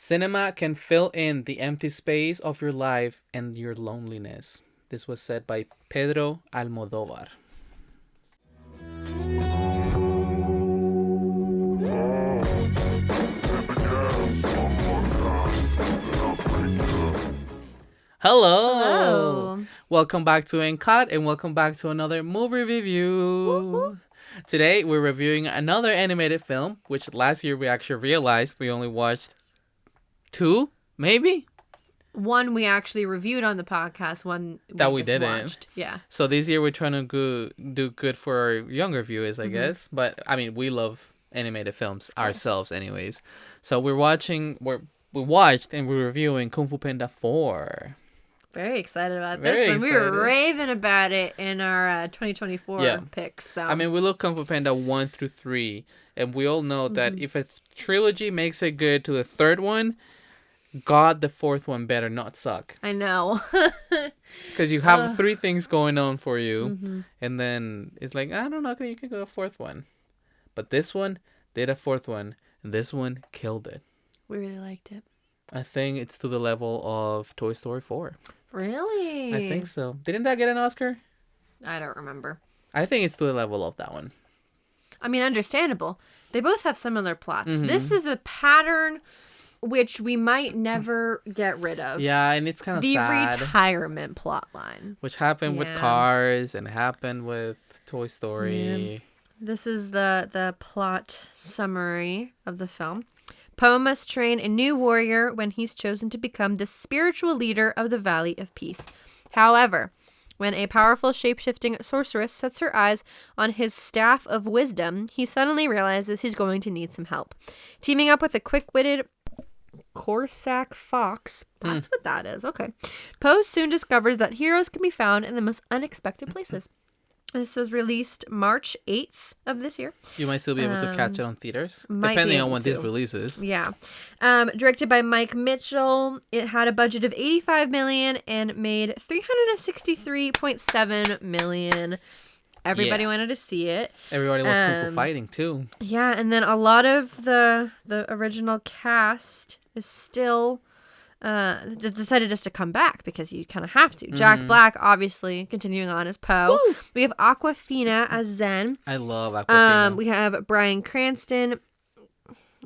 Cinema can fill in the empty space of your life and your loneliness. This was said by Pedro Almodóvar. Hello. Hello. Welcome back to Uncut and welcome back to another movie review. Woo-hoo. Today we're reviewing another animated film, which last year we actually realized we only watched 2, maybe? One we actually reviewed on the podcast, one that we just didn't. watched. Yeah. So this year we're trying to do good for our younger viewers, I guess. But I mean, we love animated films ourselves, anyways. So we watched and we're reviewing Kung Fu Panda 4. Very excited about Very this one. We were excited. raving about it in our 2024 picks. So. I mean, we love Kung Fu Panda 1 through 3, and we all know that if a trilogy makes it good to the third one, God, the fourth one better not suck. I know. Because you have 3 things going on for you, and then it's like, I don't know, you can go a fourth one. But this one did a fourth one, and this one killed it. We really liked it. I think it's to the level of Toy Story 4. Really? I think so. Didn't that get an Oscar? I don't remember. I think it's to the level of that one. I mean, understandable. They both have similar plots. This is a pattern which we might never get rid of. Yeah, and it's kind of the sad. retirement plot line. Which happened with Cars and happened with Toy Story. Yeah. This is the plot summary of the film. Poe must train a new warrior when he's chosen to become the spiritual leader of the Valley of Peace. However, when a powerful shape-shifting sorceress sets her eyes on his staff of wisdom, he suddenly realizes he's going to need some help. Teaming up with a quick-witted Corsac fox, that's what that is, okay. Poe soon discovers that heroes can be found in the most unexpected places. This was released March 8th of this year. You might still be able to catch it on theaters, might depending be on when able this to. releases. Yeah. Directed by Mike Mitchell. It had a budget of $85 million and made $363.7 million. Everybody wanted to see it. Everybody wants Kung Fu fighting, too. Yeah, and then a lot of the original cast is still... decided just to come back because you kind of have to. Jack Black, obviously, continuing on as Poe. Woo! We have Awkwafina as Zen. I love Awkwafina. We have Bryan Cranston.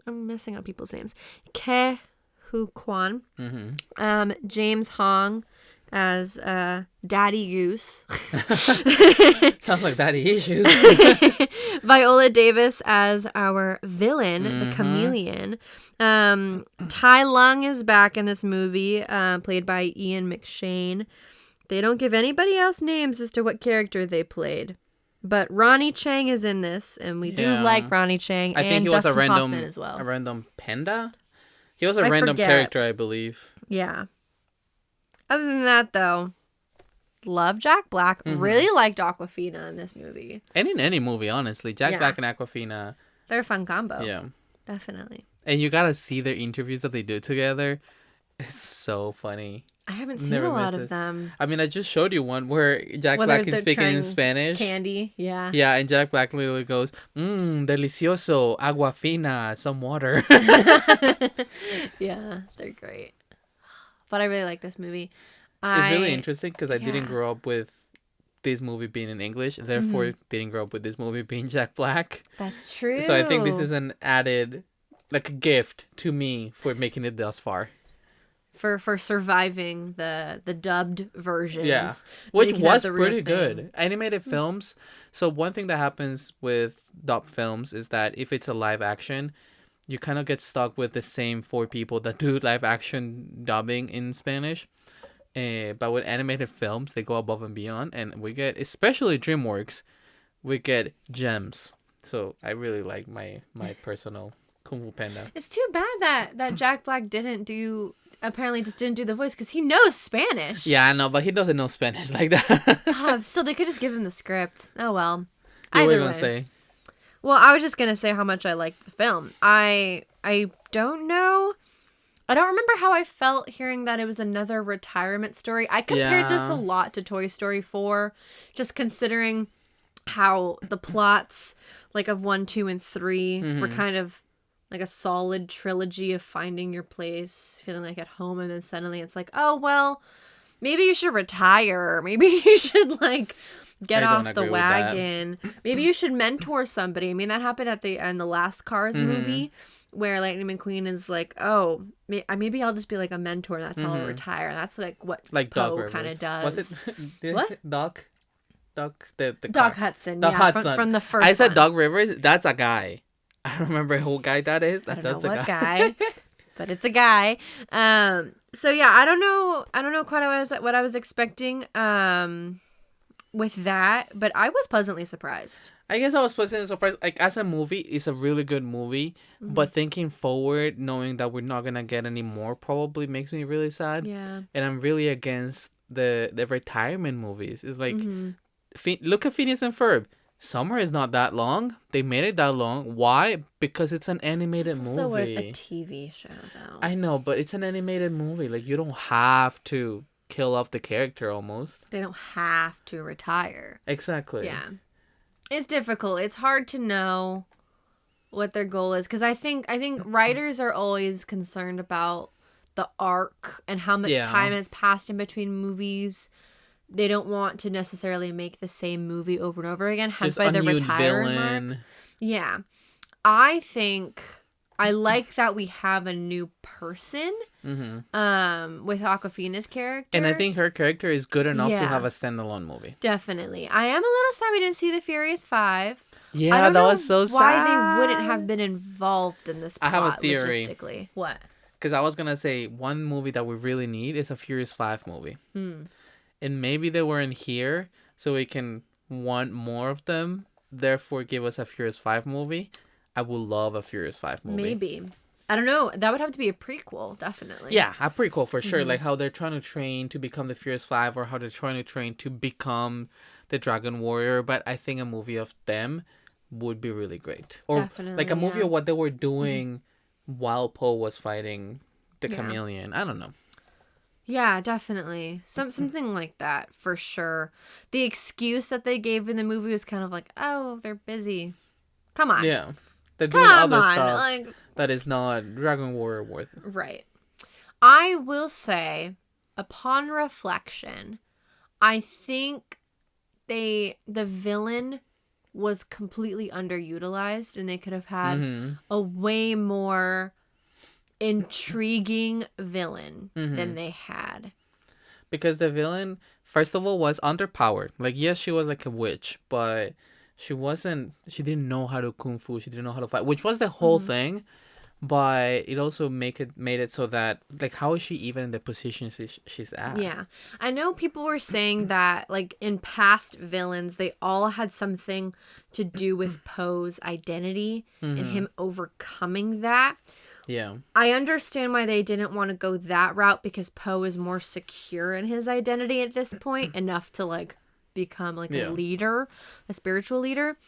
I'm messing up people's names. Ke Hu Kwan. James Hong as Daddy Goose. Sounds like daddy issues. Viola Davis as our villain, the chameleon. Tai Lung is back in this movie, played by Ian McShane. They don't give anybody else names as to what character they played. But Ronnie Chang is in this, and we do like Ronnie Chang. I think and he was Dustin Hoffman as well. a random panda? He was a random character, I believe. Yeah. Other than that, though, love Jack Black. Really liked Awkwafina in this movie. And in any movie, honestly. Jack Black and Awkwafina. They're a fun combo. Yeah. Definitely. And you gotta see their interviews that they do together. It's so funny. I haven't seen a lot of them. I mean, I just showed you one where Jack Black is speaking in Spanish. Candy, yeah. Yeah, and Jack Black literally goes, delicioso, agua fina, some water. Yeah, they're great. But I really like this movie. It's really interesting because I didn't grow up with this movie being in English, therefore didn't grow up with this movie being Jack Black. That's true. So I think this is an added, like a gift to me for making it thus far. For surviving the dubbed versions. Yeah, which was pretty good. Animated films. So one thing that happens with dubbed films is that if it's a live action, you kind of get stuck with the same 4 people that do live action dubbing in Spanish. But with animated films, they go above and beyond, and we get, especially DreamWorks, we get gems. So I really like my personal Kung Fu Panda. It's too bad that Jack Black didn't do the voice because he knows Spanish. Yeah, I know, but he doesn't know Spanish like that. Still, they could just give him the script. Oh well. What were you gonna say? Well, I was just gonna say how much I liked the film. I don't know. I don't remember how I felt hearing that it was another retirement story. I compared this a lot to Toy Story 4, just considering how the plots, like, of 1, 2, and 3 were kind of like a solid trilogy of finding your place, feeling like at home, and then suddenly it's like, oh well, maybe you should retire. Maybe you should like get off the wagon. Maybe you should mentor somebody. I mean, that happened at the end, the last Cars movie, where Lightning McQueen is like, oh, maybe I'll just be like a mentor, and that's how I'll retire. And that's like what Poe kind of does. Was it what? Doc, the Doc Hudson. Doc Hudson. From the first I said one. Doc Rivers. That's a guy. I don't remember who guy that is. I don't know what guy, but it's a guy. So yeah, I don't know quite what I was expecting with that, but I was pleasantly surprised. I guess I was pleasantly surprised. Like, as a movie, it's a really good movie, but thinking forward, knowing that we're not gonna get any more probably makes me really sad. Yeah. And I'm really against the retirement movies. It's like, look at Phineas and Ferb. Summer is not that long. They made it that long. Why? Because it's an animated movie. It's also a TV show, though. I know, but it's an animated movie. Like, you don't have to kill off the character almost. They don't have to retire. Exactly. Yeah. It's difficult. It's hard to know what their goal is, because I think writers are always concerned about the arc and how much time has passed in between movies. They don't want to necessarily make the same movie over and over again. Hence by the retire mark. Yeah. I think I like that we have a new person with Awkwafina's character. And I think her character is good enough to have a standalone movie. Definitely. I am a little sad we didn't see the Furious 5. Yeah, that was so sad. Why they wouldn't have been involved in this plot. I have a theory. Logistically. What? Because I was going to say one movie that we really need is a Furious 5 movie. And maybe they weren't here, so we can want more of them. Therefore, give us a Furious 5 movie. I would love a Furious 5 movie. Maybe. I don't know. That would have to be a prequel, definitely. Yeah, a prequel for sure. Like how they're trying to train to become the Furious 5, or how they're trying to train to become the Dragon Warrior. But I think a movie of them would be really great. Or definitely, like a movie of what they were doing while Poe was fighting the chameleon. I don't know. Yeah, definitely. Something like that, for sure. The excuse that they gave in the movie was kind of like, oh, they're busy. Come on. Yeah. They're doing other stuff that is not Dragon Warrior worth. Right. I will say, upon reflection, I think the villain was completely underutilized, and they could have had a way more intriguing villain than they had. Because the villain, first of all, was underpowered. Like, yes, she was like a witch, but she didn't know how to kung fu. She didn't know how to fight, which was the whole thing. But it also made it so that, like, how is she even in the position she's at? Yeah. I know people were saying that, like, in past villains, they all had something to do with Poe's identity and him overcoming that. Yeah. I understand why they didn't want to go that route, because Poe is more secure in his identity at this point, enough to, like, become, like, a leader, a spiritual leader.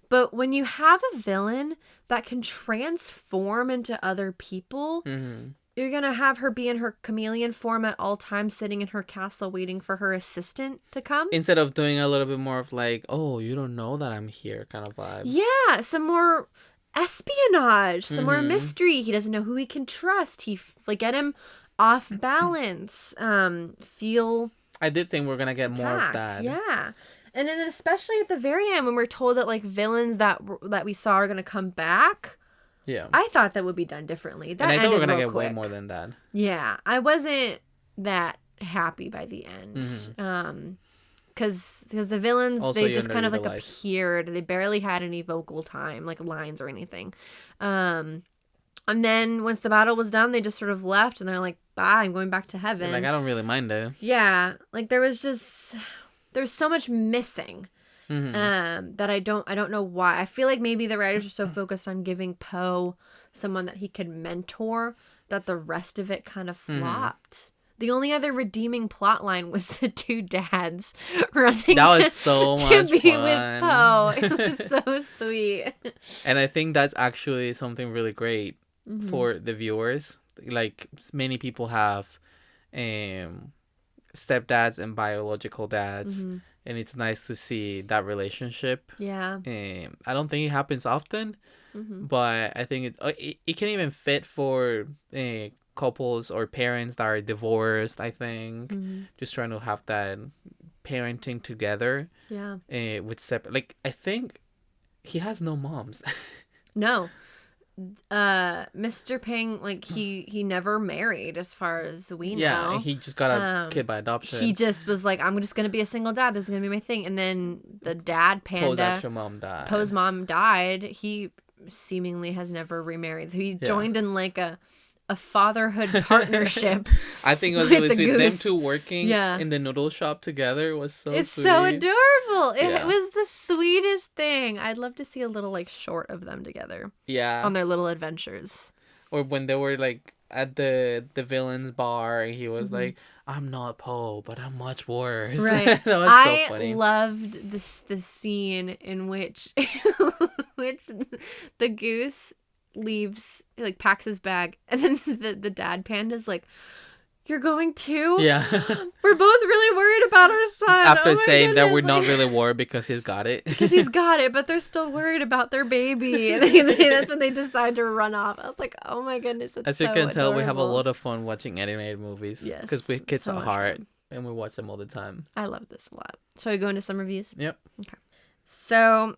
But when you have a villain that can transform into other people, you're going to have her be in her chameleon form at all times, sitting in her castle waiting for her assistant to come. Instead of doing a little bit more of like, oh, you don't know that I'm here kind of vibe. Yeah, some more espionage, some more mystery. He doesn't know who he can trust. Get him off balance. Feel I did think we're gonna get more of that. Yeah, and then especially at the very end when we're told that like villains that we saw are gonna come back. Yeah, I thought that would be done differently. That and I thought we were gonna get quick. way more than that. Yeah, I wasn't that happy by the end. Because the villains, also, they just kind of like appeared. They barely had any vocal time, like lines or anything. And then once the battle was done, they just sort of left, and they're like, bye, I'm going back to heaven. Like, I don't really mind it. Yeah, like there was so much missing. That I don't know why. I feel like maybe the writers are so focused on giving Poe someone that he could mentor that the rest of it kind of flopped. The only other redeeming plot line was the two dads running to be fun. with Poe. It was so sweet. And I think that's actually something really great for the viewers. Like, many people have stepdads and biological dads, Mm-hmm. and it's nice to see that relationship. Yeah. I don't think it happens often, Mm-hmm. but I think it can even fit for couples or parents that are divorced. I think Mm-hmm. just trying to have that parenting together. Yeah. With separate, like, I think he has no moms. No. Mr. Ping, like, he never married as far as we Yeah, know. he just got a kid by adoption. He just was like, I'm just gonna be a single dad. This is gonna be my thing. And then the dad, Poe's Panda, actual mom died. Poe's mom died. He seemingly has never remarried. So he joined in like a fatherhood partnership. I think it was with really the sweet. Them goose. two working Yeah. in the noodle shop together was so It's sweet. so adorable. It Yeah. was the sweetest thing. I'd love to see a little like short of them together Yeah. on their little adventures. Or when they were like at the villain's bar, he was Mm-hmm. like, "I'm not Poe, but I'm much worse." Right. That was I so funny. loved the scene in which which the goose leaves, like packs his bag, and then the dad panda's like, "You're going too?" Yeah. We're both really worried about our son. After Oh my saying that goodness, we're not like- really worried because he's got it. because he's got it, but they're still worried about their baby. And that's when they decide to run off. I was like, oh my goodness, that's As so you can tell, we have a adorable. lot of fun watching animated movies. Yes, Because we kids so at much heart, fun. and we watch them all the time. I love this a lot. Shall we go into some reviews? Yep. So,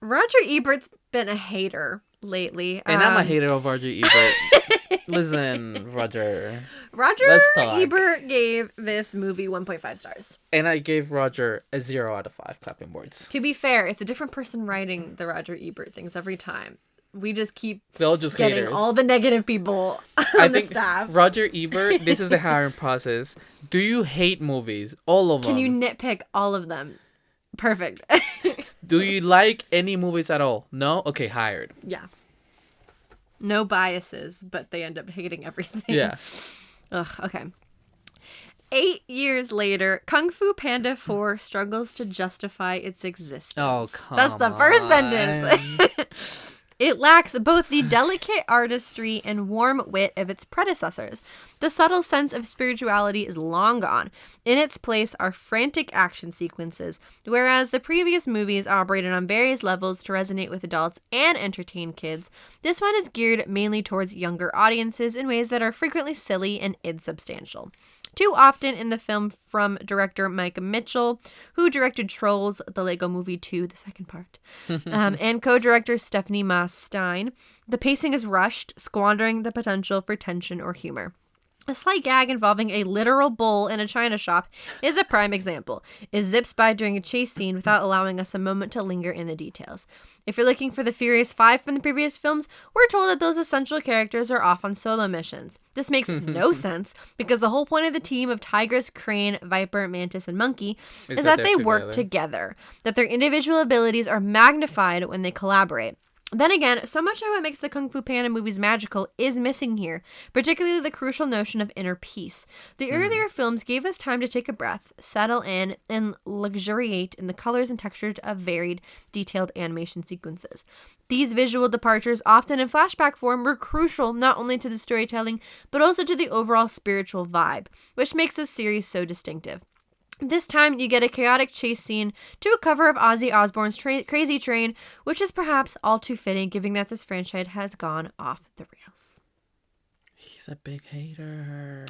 Roger Ebert's been a hater lately. And I'm a hater of Roger Ebert. Listen, Roger. Roger Let's talk. Ebert gave this movie 1.5 stars. And I gave Roger a 0 out of 5 clapping boards. To be fair, it's a different person writing the Roger Ebert things every time. We just keep They're all just getting haters. all the negative people on I the think staff. Roger Ebert, this is the hiring process. Do you hate movies? All of them. Can you nitpick all of them? Perfect. Do you like any movies at all? No? Okay, hired. Yeah. No biases, but they end up hating everything. Yeah. Ugh, okay. 8 years later, Kung Fu Panda 4 struggles to justify its existence. Oh, come That's the first on. sentence. It lacks both the delicate artistry and warm wit of its predecessors. The subtle sense of spirituality is long gone. In its place are frantic action sequences, whereas the previous movies operated on various levels to resonate with adults and entertain kids. This one is geared mainly towards younger audiences in ways that are frequently silly and insubstantial. Too often in the film from director Mike Mitchell, who directed Trolls, the Lego Movie 2, the second part, and co-director Stephanie Maas Stein, the pacing is rushed, squandering the potential for tension or humor. A slight gag involving a literal bull in a china shop is a prime example. It zips by during a chase scene without allowing us a moment to linger in the details. If you're looking for the Furious Five from the previous films, we're told that those essential characters are off on solo missions. This makes no sense because the whole point of the team of Tigress, Crane, Viper, Mantis, and Monkey is that they work together, that their individual abilities are magnified when they collaborate. Then again, so much of what makes the Kung Fu Panda movies magical is missing here, particularly the crucial notion of inner peace. The earlier films gave us time to take a breath, settle in, and luxuriate in the colors and textures of varied, detailed animation sequences. These visual departures, often in flashback form, were crucial not only to the storytelling, but also to the overall spiritual vibe, which makes this series so distinctive. This time, you get a chaotic chase scene to a cover of Ozzy Osbourne's Crazy Train, which is perhaps all too fitting given that this franchise has gone off the rails. He's a big hater.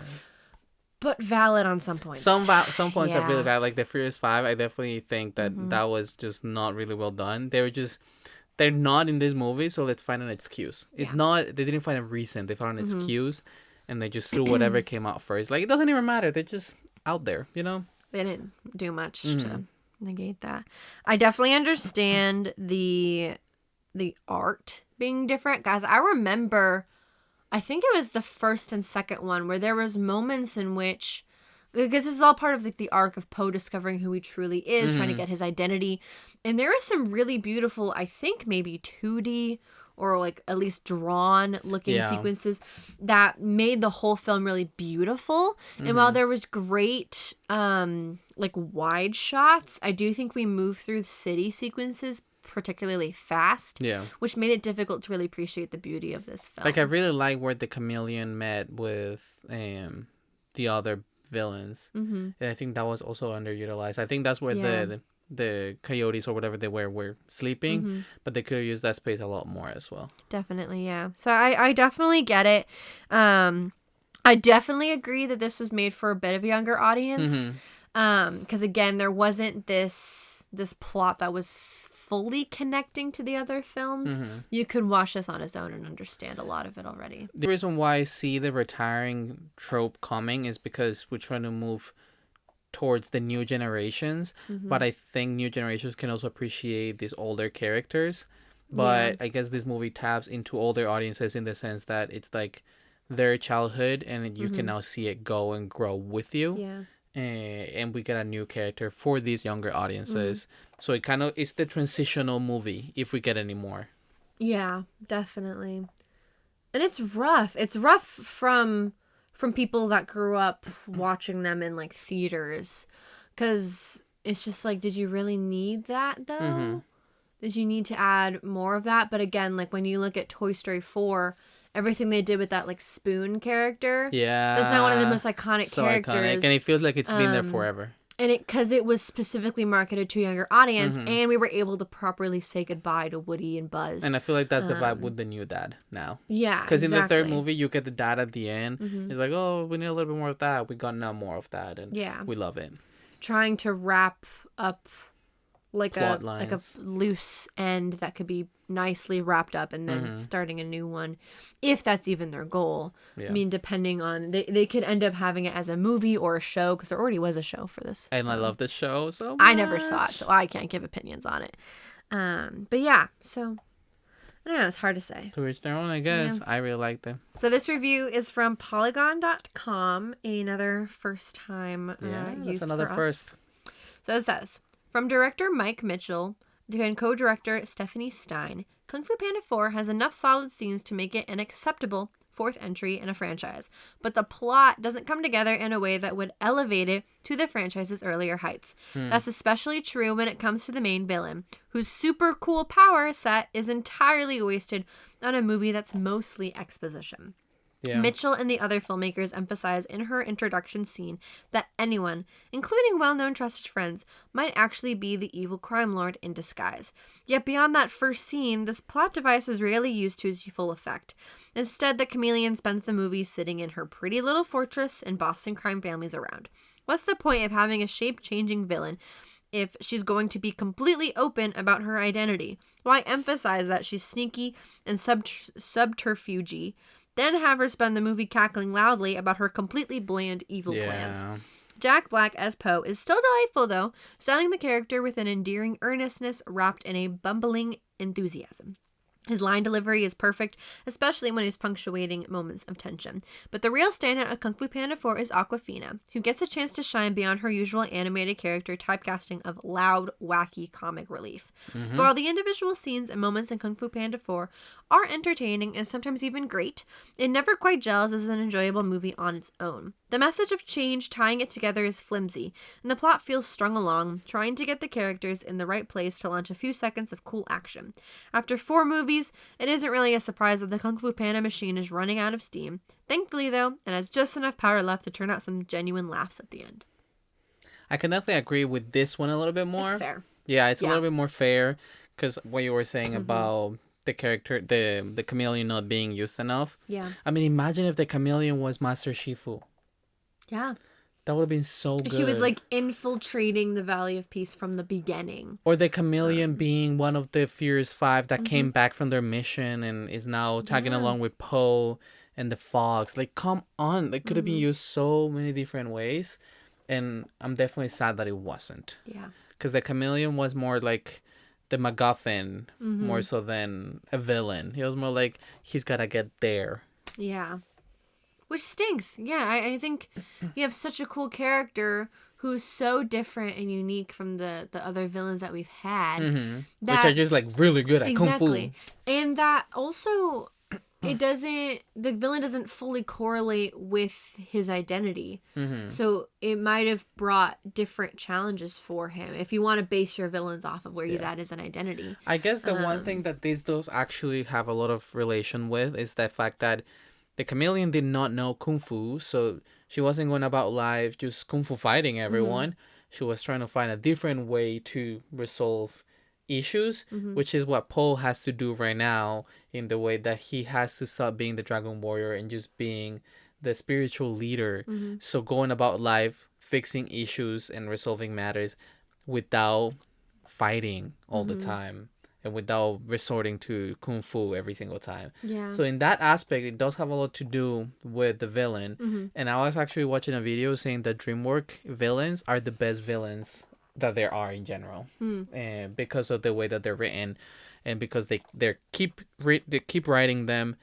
But valid on some points. Some points are really Yeah. bad. Like the Furious 5, I definitely think that that was just not really well done. They're not in this movie, so let's find an excuse. It's not, they didn't find a reason. They found an excuse, and they just threw whatever came out first. Like, it doesn't even matter. They're just out there, you know? They didn't do much to negate that. I definitely understand the art being different. Guys, I remember, I think it was the first and second one where there was moments in which, because this is all part of like the arc of Poe discovering who he truly is, trying to get his identity. And there was some really beautiful, I think maybe 2D or like at least drawn looking sequences that made the whole film really beautiful. And while there was great like wide shots, I do think we moved through city sequences particularly fast, which made it difficult to really appreciate the beauty of this film. Like, I really like where the chameleon met with the other villains. Mm-hmm. And I think that was also underutilized. I think that's where the coyotes or whatever they were sleeping, Mm-hmm. but they could have used that space a lot more as well. Definitely, yeah. So I definitely get it. I definitely agree that this was made for a bit of a younger audience. Because again, there wasn't this plot that was fully connecting to the other films. You could watch this on its own and understand a lot of it already. The reason why I see the retiring trope coming is because we're trying to move towards the new generations, but I think new generations can also appreciate these older characters. But I guess this movie taps into older audiences in the sense that it's like their childhood, and you can now see it go and grow with you. Yeah. And we get a new character for these younger audiences. So it's the transitional movie if we get any more. Yeah, definitely. And it's rough. It's rough from people that grew up watching them in like theaters, because it's just like, did you really need that though? Did you need to add more of that? But again, like when you look at Toy Story 4, everything they did with that like spoon character, that's not one of the most iconic characters. Iconic. And it feels like it's been there forever. And because it was specifically marketed to a younger audience, and we were able to properly say goodbye to Woody and Buzz. And I feel like that's the vibe with the new dad now. Yeah, because in the third movie, you get the dad at the end. It's like, oh, we need a little bit more of that. We got now more of that, and we love it. Trying to wrap up like a loose end that could be nicely wrapped up, and then starting a new one, if that's even their goal. I mean, depending on they could end up having it as a movie or a show, because there already was a show for this. And I love the show so much. I never saw it, so I can't give opinions on it. But yeah, so I don't know, it's hard to say. To each their own, I guess. I really like them. So this review is from Polygon.com, another first time use that's another for us. first. So it says, from director Mike Mitchell and co-director Stephanie Stein, Kung Fu Panda 4 has enough solid scenes to make it an acceptable fourth entry in a franchise, but the plot doesn't come together in a way that would elevate it to the franchise's earlier heights. That's especially true when it comes to the main villain, whose super cool power set is entirely wasted on a movie that's mostly exposition. Yeah. Mitchell and the other filmmakers emphasize in her introduction scene that anyone, including well-known trusted friends, might actually be the evil crime lord in disguise. Yet beyond that first scene, this plot device is rarely used to its full effect. Instead, the chameleon spends the movie sitting in her pretty little fortress and bossing crime families around. What's the point of having a shape-changing villain if she's going to be completely open about her identity? Why emphasize that she's sneaky and subterfuge, then have her spend the movie cackling loudly about her completely bland evil plans? Jack Black as Poe is still delightful, though, styling the character with an endearing earnestness wrapped in a bumbling enthusiasm. His line delivery is perfect, especially when he's punctuating moments of tension. But the real standout of Kung Fu Panda 4 is Awkwafina, who gets a chance to shine beyond her usual animated character typecasting of loud, wacky comic relief. But while the individual scenes and moments in Kung Fu Panda 4 are entertaining and sometimes even great, it never quite gels as an enjoyable movie on its own. The message of change tying it together is flimsy, and the plot feels strung along, trying to get the characters in the right place to launch a few seconds of cool action. After 4 movies, it isn't really a surprise that the Kung Fu Panda machine is running out of steam. Thankfully, though, it has just enough power left to turn out some genuine laughs at the end. I can definitely agree with this one a little bit more. It's fair. Yeah, it's a little bit more fair, because what you were saying about the character, the chameleon not being used enough. Yeah. I mean, imagine if the chameleon was Master Shifu. Yeah. That would have been so good. She was like infiltrating the Valley of Peace from the beginning. Or the chameleon being one of the Furious Five that came back from their mission and is now tagging along with Poe and the Fox. Like, come on. They could have been used so many different ways. And I'm definitely sad that it wasn't. Yeah. Because the chameleon was more like the MacGuffin, more so than a villain. He was more like, he's got to get there. Yeah. Which stinks. Yeah, I think you have such a cool character who's so different and unique from the other villains that we've had. Which are just like really good at Kung Fu. And that also, the villain doesn't fully correlate with his identity. So it might have brought different challenges for him if you want to base your villains off of where he's at as an identity. I guess the one thing that these does actually have a lot of relation with is the fact that the chameleon did not know kung fu, so she wasn't going about life just kung fu fighting everyone. She was trying to find a different way to resolve issues, which is what Po has to do right now, in the way that he has to stop being the dragon warrior and just being the spiritual leader. So going about life, fixing issues and resolving matters without fighting all the time and without resorting to kung fu every single time. Yeah. So in that aspect, it does have a lot to do with the villain. And I was actually watching a video saying that DreamWorks villains are the best villains that there are in general, and because of the way that they're written, and because they keep writing them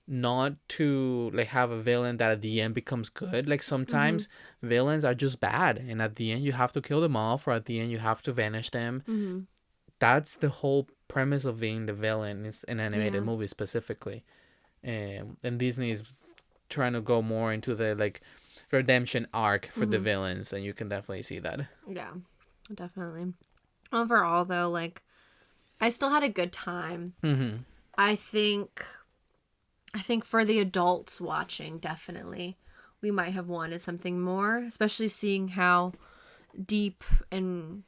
not to like have a villain that at the end becomes good. Like sometimes villains are just bad, and at the end you have to kill them off, or at the end you have to vanish them. That's the whole premise of being the villain in an animated movie specifically. And Disney is trying to go more into the like redemption arc for the villains, and you can definitely see that. Yeah, definitely. Overall, though, like, I still had a good time. I think for the adults watching, definitely, we might have wanted something more, especially seeing how deep and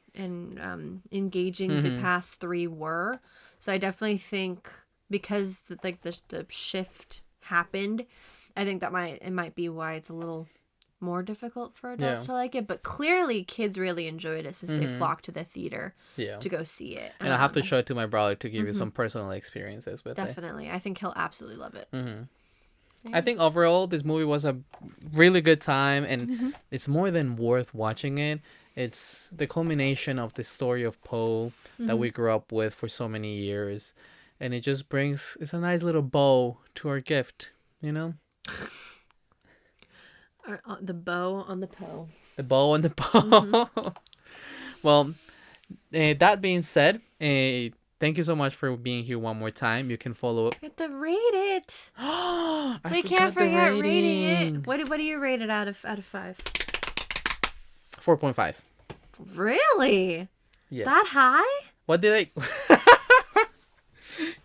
engaging the past three were. So I definitely think because the shift happened, I think that might be why it's a little more difficult for adults to like it. But clearly kids really enjoyed it since they flocked to the theater to go see it. And I'll have to show it to my brother to give you some personal experiences with it. Definitely. I think he'll absolutely love it. I think overall this movie was a really good time, and it's more than worth watching it. It's the culmination of the story of Po that we grew up with for so many years, and it just it's a nice little bow to our gift, you know? The bow on the Po. The bow on the Po. Well, that being said, thank you so much for being here one more time. You can follow up. We have to rate it. We can't forget rating it. What do you rate it out of 5? 4.5. Really? Yes. That high? What did I?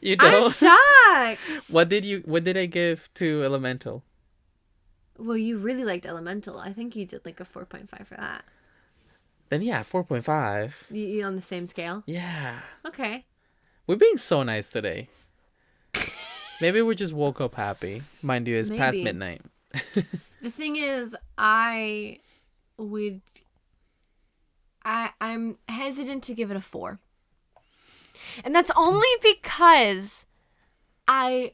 You know? I'm shocked. What did I give to Elemental? Well, you really liked Elemental. I think you did like a 4.5 for that. Then yeah, 4.5. You on the same scale? Yeah. Okay. We're being so nice today. Maybe we just woke up happy. Mind you, it's past midnight. The thing is, I'm hesitant to give it a 4. And that's only because I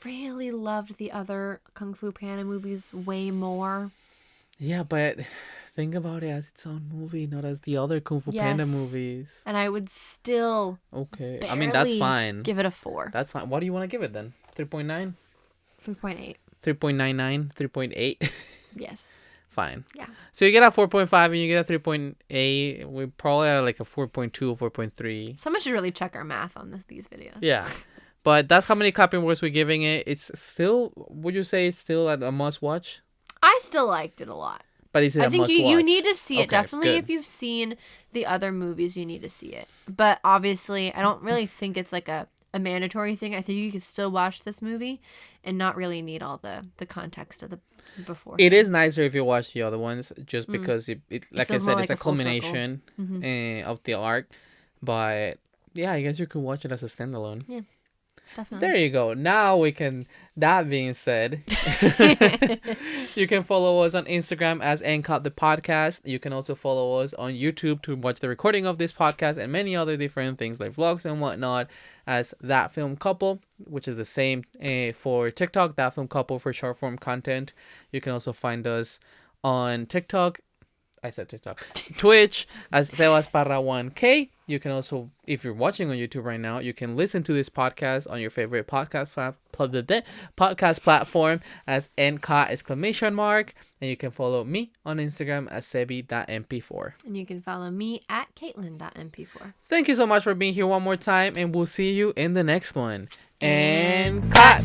really loved the other Kung Fu Panda movies way more. Yeah, but think about it as its own movie, not as the other Kung Fu Panda movies. And I would still I mean, that's fine. Give it a 4. That's fine. What do you want to give it then? 3.9? 3.8. 3.99? 3.8? Yes. Fine. Yeah. So you get a 4.5 and you get a 3.8. We probably are like a 4.2 or 4.3. Someone should really check our math on these videos. Yeah. But that's how many clapping words we're giving it. It's still, would you say it's still a must watch? I still liked it a lot. But is it I think you need to see it. Okay, Definitely, good. if you've seen the other movies, you need to see it. But obviously, I don't really think it's like a mandatory thing. I think you can still watch this movie and not really need all the context of the before. It is nicer if you watch the other ones, just because it like I feels more said, it's like a a full culmination of the arc. But yeah, I guess you could watch it as a standalone. Yeah, definitely. There you go. Now we can. That being said, you can follow us on Instagram as NCOT the podcast. You can also follow us on YouTube to watch the recording of this podcast and many other different things like vlogs and whatnot as That Film Couple, which is the same for TikTok, That Film Couple for short form content. You can also find us on TikTok. I said TikTok. Twitch as Sebas Parra 1K. You can also, if you're watching on YouTube right now, you can listen to this podcast on your favorite podcast platform as NCOT !! And you can follow me on Instagram as sebi.mp4. And you can follow me at caitlin.mp4. Thank you so much for being here one more time, and we'll see you in the next one. And cut!